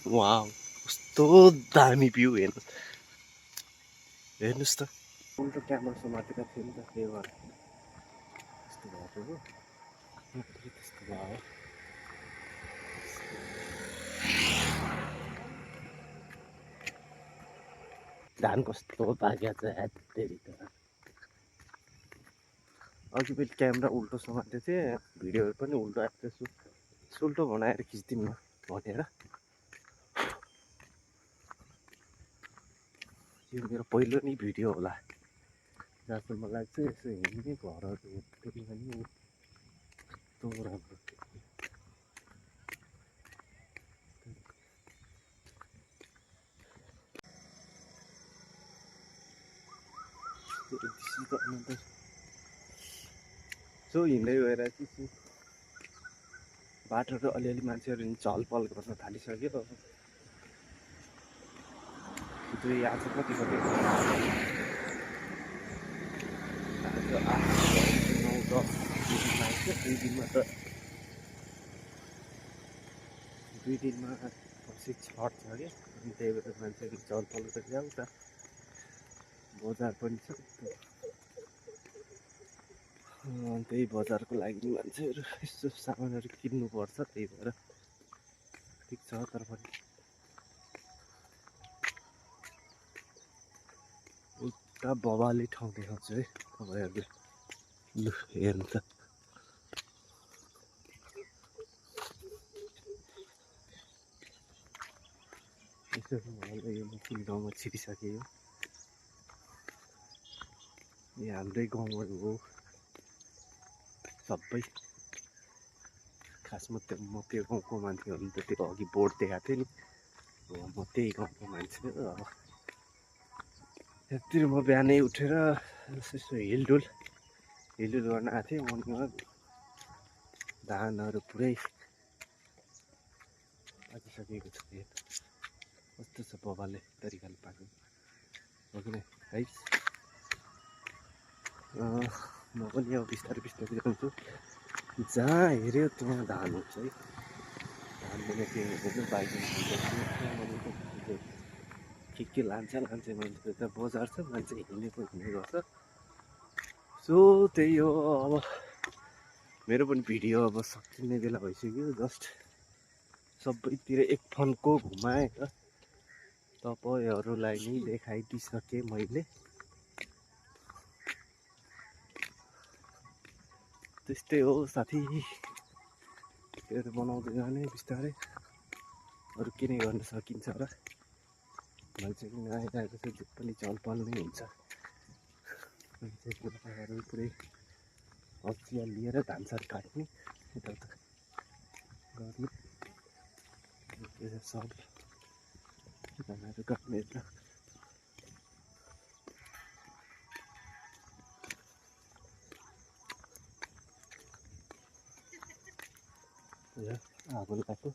wow कस्तो दामी view हेर्नुहोस् त उल्टो क्यामेरा समातेर थियो नि त त्यही भएर त्यस्तो भएको हो त्यस्तो भयो धान कस्तो पाकेको छ हेरी त अघि पनि क्यामेरा उल्टो समातेको थिएँ भिडियोहरू पनि उल्टो आएको थियो सुल्टो बनाएर खिचिदिउँ न भनेर यो मेरो पहिलो नै भिडियो होला जस्तो मलाई चाहिँ यसो हिँड्ने घरहरू हेर्दाखेरि पनि कस्तो राम्रो सो हिँड्दै गएर चाहिँ बाटोहरू अलिअलि मान्छेहरू चहलपहल गर्न थालिसक्यो आज कति कति आज 8 9 10 दुई दिनमा त दुई दिनमा पछि छठ छ क्या अनि त्यही भएर मान्छेहरू चहलपहल गरेर उता बजार पनि छ त्यही बजारको लागि मान्छेहरू यस्तो सामानहरू किन्नुपर्छ त्यही भएर ठिक छ तर पनि उता बबाले ठाउँ देखाउँछु है तपाईँहरूले लु हेर्नु त यसो यो मुखिन गाउँमा छिरिसके यो हाम्रै गाउँहरू हो सबै खासमा त्यो म त्यो गाउँको मान्छे हो नि त त्यो अघि बोर्ड देखाएको थियो नि म त्यही गाउँको मान्छे हो अब त्यतिर म बिहानै उठेर यसो हिलडुल गर्न आएको थिएँ मर्निङमा धानहरू पुरै पाकिसकेको छ कस्तो छ बबाले तरिकाले पाक्नु हो कि है म पनि अब बिस्तारै बिस्तारै जान्छु जहाँ हेऱ्यो त्यहाँ धान हुन्छ है धान भने के हेर्नु बाइकमा के लान्छ मान्छे त बजार छ मान्छे हिँड्ने गर्छ सो त्यही हो अब मेरो पनि भिडियो अब सकिने बेला भइसक्यो जस्ट सबैतिर एक फन्को घुमाएर तपाईँहरूलाई नै देखाइदिइसकेँ मैले त्यस्तै हो साथी त्यो बनाउँदै जाने बिस्तारै अरू के नै गर्न सकिन्छ र मान्छे पनि आइरहेको छ जे पनि चलपल नै हुन्छ मान्छेहरू पुरै हँसिया लिएर धानसार काट्ने यताउता गर्ने सब धानहरू काट्ने त आगो लगाएको